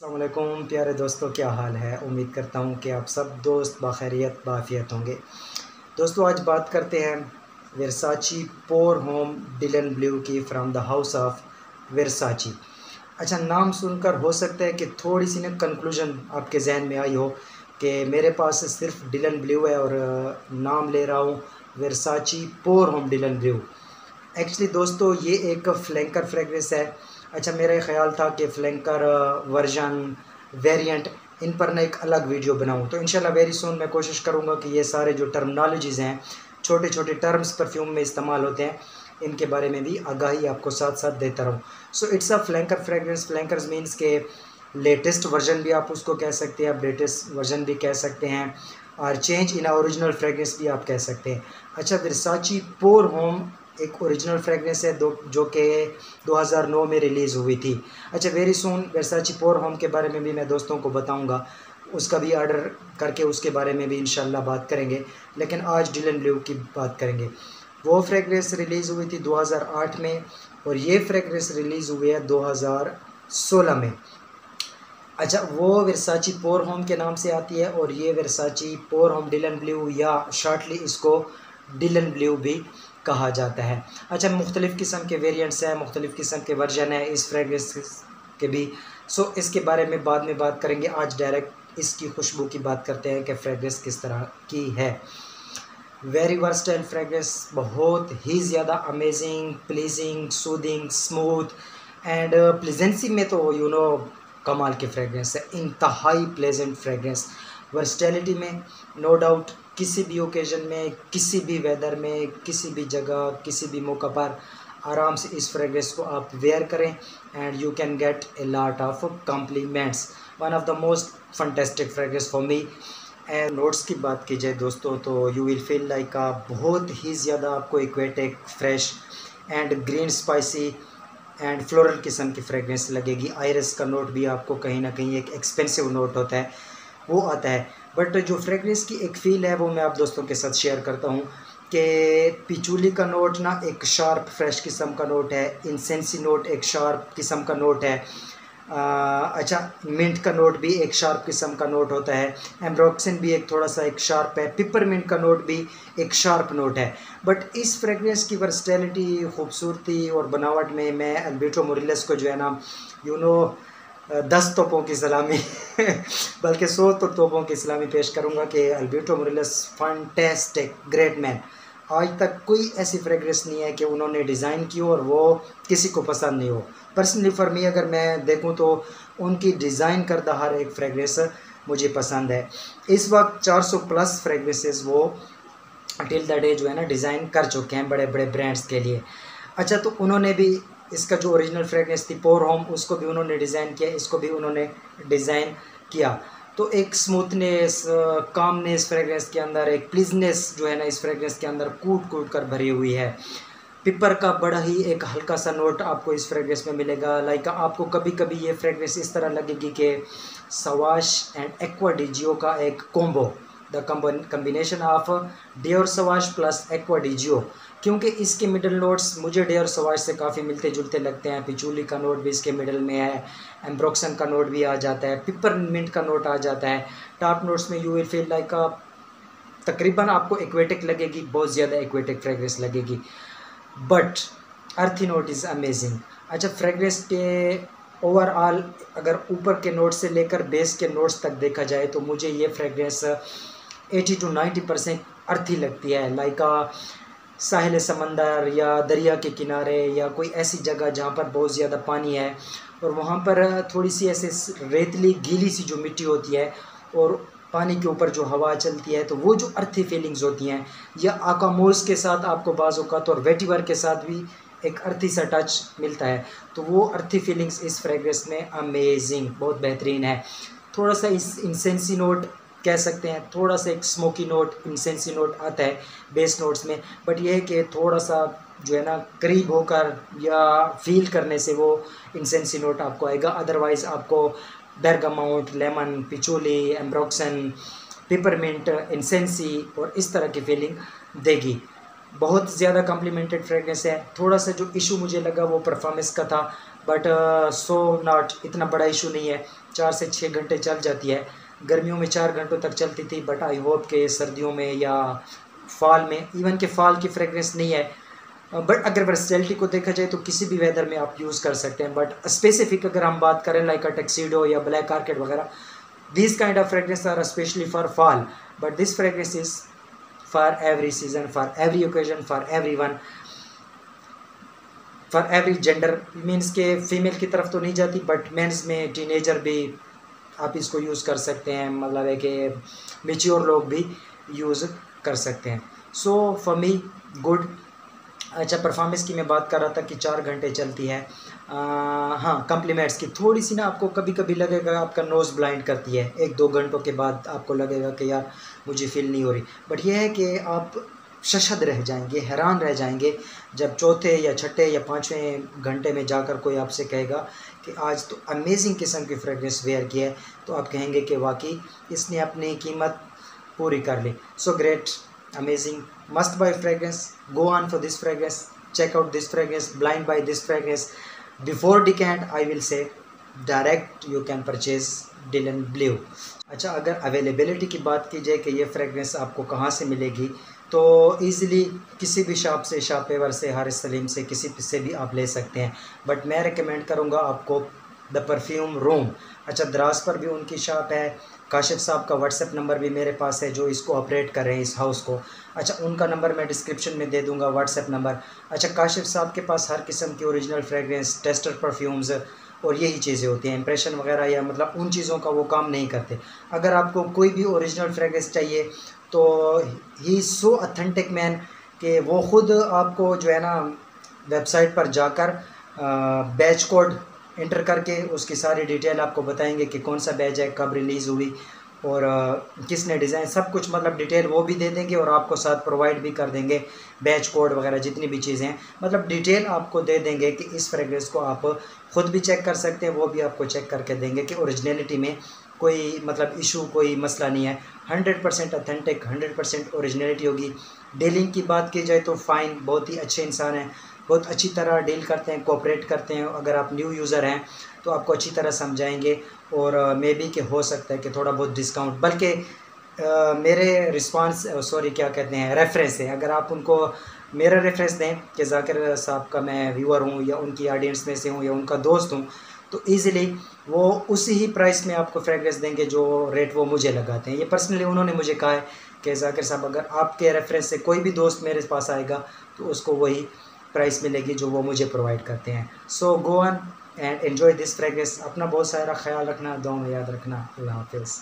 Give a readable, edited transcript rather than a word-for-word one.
अस्सलाम वालेकुम प्यारे दोस्तों, क्या हाल है। उम्मीद करता हूँ कि आप सब दोस्त बाखैरियत बाफ़ियत होंगे। दोस्तों, आज बात करते हैं वर्साची पोर होम डिलन ब्लू की फ्रॉम द हाउस ऑफ वर्साची। अच्छा, नाम सुनकर हो सकता है कि थोड़ी सी ना कंक्लूजन आपके जहन में आई हो कि मेरे पास सिर्फ डिलन ब्लू है और नाम ले रहा हूँ वर्साची पोर होम डिलन ब्लू। एक्चुअली दोस्तों, ये एक फ्लैंकर फ्रेगरेंस है। अच्छा, मेरा ख़्याल था कि फ्लैंकर वर्जन वेरिएंट इन पर मैं एक अलग वीडियो बनाऊं, तो इंशाल्लाह वेरी सून मैं कोशिश करूंगा कि ये सारे जो टर्मिनोलॉजीज़ हैं, छोटे छोटे टर्म्स परफ्यूम में इस्तेमाल होते हैं, इनके बारे में भी आगाही आपको साथ साथ देता रहूँ। So it's a flanker fragrance. Flankers means के लेटेस्ट वर्जन भी आप उसको कह सकते हैं, आप लेटेस्ट वर्जन भी कह सकते हैं, और चेंज इन ओरिजिनल फ्रेगरेंस भी आप कह सकते हैं। अच्छा, वर्साची पोर होम एक ओरिजिनल फ्रेगरेंस है जो कि 2009 में रिलीज़ हुई थी। अच्छा, वेरी सून वर्साची पोर होम के बारे में भी मैं दोस्तों को बताऊंगा, उसका भी ऑर्डर करके उसके बारे में भी इंशाल्लाह बात करेंगे। लेकिन आज डिलन ब्लू की बात करेंगे। वो फ्रेगरेंस रिलीज़ हुई थी 2008 में और ये फ्रेगरेंस रिलीज़ हुई है 2016 में। अच्छा, वो वर्साची पोर होम के नाम से आती है और ये वर्साची पोर होम डिलन ब्लू या शॉर्टली इसको डिलन ब्लू भी कहा जाता है। अच्छा, मुख्तलिफ़ किस्म के वेरिएंट्स हैं, मुख्तलिफ़ किस्म के वर्जन हैं इस फ्रेगरेंस के भी। सो इसके बारे में बाद में बात करेंगे। आज डायरेक्ट इसकी खुशबू की बात करते हैं कि फ्रेगरेंस किस तरह की है। वेरी वर्सटाइल फ्रेगरेंस, बहुत ही ज़्यादा amazing, pleasing, soothing, smooth and pleasancy में तो कमाल की फ्रेगरेंस है, इंतहाई प्लेजेंट फ्रेगरेंस। वर्सटैलिटी में नो डाउट, किसी भी ओकेजन में, किसी भी वेदर में, किसी भी जगह, किसी भी मौका पर आराम से इस फ्रेगरेंस को आप वेयर करें and you can get a lot of compliments. One of the most fantastic fragrance for me. And notes की बात की जाए दोस्तों, तो यू विल फील लाइक बहुत ही ज़्यादा आपको aquatic, fresh and green spicy and floral किस्म की फ्रेगरेंस लगेगी। आयरस का नोट भी आपको कहीं ना कहीं एक एक्सपेंसिव नोट होता है वो आता है, बट जो फ्रेगरेंस की एक फ़ील है वो मैं आप दोस्तों के साथ शेयर करता हूँ कि पिचूली का नोट ना एक शार्प फ्रेश किस्म का नोट है, इंसेंसी नोट एक शार्प किस्म का नोट है। अच्छा, मिंट का नोट भी एक शार्प किस्म का नोट होता है, एम्ब्रोक्सिन भी एक थोड़ा सा एक शार्प है, पिपरमिंट का नोट भी एक शार्प नोट है। बट इस फ्रेगरेंस की वर्सटैलिटी, खूबसूरती और बनावट में मैं अल्बर्टो मोरिल्स को जो है ना 10 तोपों की सलामी बल्कि 100 तो तोपों की सलामी पेश करूँगा कि अल्बर्टो मोरिल्स फैंटास्टिक ग्रेट मैन। आज तक कोई ऐसी फ्रेगरेंस नहीं है कि उन्होंने डिज़ाइन की हो और वो किसी को पसंद नहीं हो। पर्सनली फॉर मी अगर मैं देखूं तो उनकी डिज़ाइन करदा हर एक फ्रेगरेंस मुझे पसंद है। इस वक्त 400 प्लस फ्रेगरेंसेस वो टिल द डे जो है ना डिज़ाइन कर चुके हैं बड़े बड़े ब्रांड्स के लिए। अच्छा, तो उन्होंने भी इसका जो ओरिजिनल फ्रेगरेंस थी पोर होम, उसको भी उन्होंने डिज़ाइन किया, इसको भी उन्होंने डिज़ाइन किया। तो एक स्मूथनेस, कामनेस फ्रेगरेंस के अंदर, एक प्लीजनेस जो है ना इस फ्रेगरेंस के अंदर कूट कूट कर भरी हुई है। पिपर का बड़ा ही एक हल्का सा नोट आपको इस फ्रेगरेंस में मिलेगा। लाइक आपको कभी कभी ये फ्रेगरेंस इस तरह लगेगी कि सवाश एंड एक्वा डिजियो का एक combo, the combination of Dior Sauvage plus Acqua di Gio, क्योंकि इसके मिडल नोट्स मुझे डियोर सवाश से काफ़ी मिलते जुलते लगते हैं। पिचूली का नोट भी इसके मिडल में है, एम्ब्रोक्सन का नोट भी आ जाता है, पिपर मिंट का नोट आ जाता है। टॉप नोट्स में यू विल फील लाइक तकरीबन आपको एक्वेटिक लगेगी, बहुत ज़्यादा एक्वेटिक फ्रेगरेंस लगेगी, बट अर्थी नोट इज़ अमेजिंग। अच्छा, फ्रेगरेंस के ओवरऑल अगर ऊपर के नोट से लेकर बेस के नोट्स तक देखा जाए तो मुझे ये फ्रेगरेंस 80 to 90% अर्थी लगती है। लाइक साहिल समंदर या दरिया के किनारे या कोई ऐसी जगह जहाँ पर बहुत ज़्यादा पानी है और वहाँ पर थोड़ी सी ऐसे रेतली गीली सी जो मिट्टी होती है और पानी के ऊपर जो हवा चलती है, तो वो जो अर्थी फीलिंग्स होती हैं, या आकामोज के साथ आपको बाज़ औक़ात और वेटिवर के साथ भी एक अर्थी सा टच मिलता है, तो वो अर्थी फीलिंग्स इस फ्रेगरेंस में अमेजिंग, बहुत बेहतरीन है। थोड़ा सा इस इंसेंसी नोट कह सकते हैं, थोड़ा सा एक स्मोकी नोट, इंसेंसी नोट आता है बेस नोट्स में, बट ये है कि थोड़ा सा जो है ना करीब होकर या फील करने से वो इंसेंसी नोट आपको आएगा। अदरवाइज़ आपको बेरगामाउट, लेमन, पिचोली, एम्ब्रोक्सन, पिपरमिंट, इंसेंसी और इस तरह की फीलिंग देगी। बहुत ज़्यादा कॉम्प्लीमेंटेड फ्रेगरेंस है। थोड़ा सा जो इशू मुझे लगा वो परफॉर्मेंस का था, बट सो नॉट, इतना बड़ा इशू नहीं है। 4 से 6 घंटे चल जाती है। गर्मियों में 4 घंटों तक चलती थी, बट आई होप कि सर्दियों में या फॉल में, इवन के फॉल की फ्रेगरेंस नहीं है, बट अगर वर्सैटिलिटी को देखा जाए तो किसी भी वेदर में आप यूज़ कर सकते हैं। बट स्पेसिफिक अगर हम बात करें लाइक अ टक्सीडो या ब्लैक आर्किड वगैरह, this kind of fragrance are specially for fall, but this fragrance is for every season, for every occasion, for every one, for every gender. Means के female की तरफ तो नहीं जाती, but mains में teenager भी आप इसको यूज़ कर सकते हैं, मतलब है कि मेच्योर लोग भी यूज़ कर सकते हैं। So for me good. अच्छा, परफॉर्मेंस की मैं बात कर रहा था कि 4 घंटे चलती है। हाँ, कम्प्लीमेंट्स की थोड़ी सी ना आपको कभी कभी लगेगा आपका नोज़ ब्लाइंड करती है, 1-2 घंटों के बाद आपको लगेगा कि यार मुझे फील नहीं हो रही, बट यह है कि आप शशद रह जाएंगे, हैरान रह जाएंगे जब चौथे या छठे या 5वें घंटे में जाकर कोई आपसे कहेगा कि आज तो अमेजिंग किस्म की फ्रेगरेंस वेयर की है, तो आप कहेंगे कि वाकई इसने अपनी कीमत पूरी कर ली। So great, amazing, must buy fragrance, go on for this fragrance, check out this fragrance, blind buy this fragrance. Before decant I will say direct you can purchase Dylan Blue। अच्छा, अगर अवेलेबिलिटी की बात की जाए कि ये fragrance आपको कहाँ से मिलेगी, तो ईज़िली किसी भी शॉप से, शॉपेवर से, हारिस सलीम से, किसी से भी आप ले सकते हैं, बट मैं रिकमेंड करूँगा आपको द परफ्यूम रूम। अच्छा, द्रास पर भी उनकी शॉप है, काशिफ साहब का व्हाट्सएप नंबर भी मेरे पास है जो इसको ऑपरेट कर रहे हैं इस हाउस को। अच्छा, उनका नंबर मैं डिस्क्रिप्शन में दे दूंगा, व्हाट्सएप नंबर। अच्छा, काशिफ साहब के पास हर किस्म की ओरिजिनल फ्रेगरेंस, टेस्टर परफ्यूम्स और यही चीज़ें होती हैं, इंप्रेशन वगैरह या मतलब उन चीज़ों का वो काम नहीं करते। अगर आपको कोई भी ओरिजिनल फ्रेगरेंस चाहिए तो ही सो अथेंटिक मैन कि वो ख़ुद आपको जो है ना वेबसाइट पर जाकर बैच कोड इंटर करके उसकी सारी डिटेल आपको बताएंगे कि कौन सा बैच है, कब रिलीज़ हुई और किसने डिज़ाइन, सब कुछ मतलब डिटेल वो भी दे देंगे और आपको साथ प्रोवाइड भी कर देंगे बैच कोड वगैरह जितनी भी चीज़ें हैं, मतलब डिटेल आपको दे देंगे कि इस फ्रेगरेंस को आप ख़ुद भी चेक कर सकते हैं, वो भी आपको चेक करके देंगे कि ओरिजिनलिटी में कोई मतलब इशू, कोई मसला नहीं है। 100% अथेंटिक, 100% ओरिजिनलिटी होगी। डीलिंग की बात की जाए तो फ़ाइन, बहुत ही अच्छे इंसान हैं, बहुत अच्छी तरह डील करते हैं, कोऑपरेट करते हैं। अगर आप न्यू यूज़र हैं तो आपको अच्छी तरह समझाएंगे और मे बी कि हो सकता है कि थोड़ा बहुत डिस्काउंट, बल्कि मेरे रिस्पांस सॉरी क्या कहते हैं रेफरेंस है, अगर आप उनको मेरा रेफरेंस दें कि जाकिर साहब का मैं व्यूअर हूँ या उनकी ऑडियंस में से हूँ या उनका दोस्त हूँ, तो ईज़िली वो उसी ही प्राइस में आपको फ्रेगरेंस देंगे जो रेट वो मुझे लगाते हैं। ये पर्सनली उन्होंने मुझे कहा है कि जाकिर साहब अगर आपके रेफरेंस से कोई भी दोस्त मेरे पास आएगा तो उसको वही प्राइस मिलेगी जो वो मुझे प्रोवाइड करते हैं। So go on and enjoy this fragrance. अपना बहुत सारा ख्याल रखना, दुआ में याद रखना। अल्लाह हाफिज़।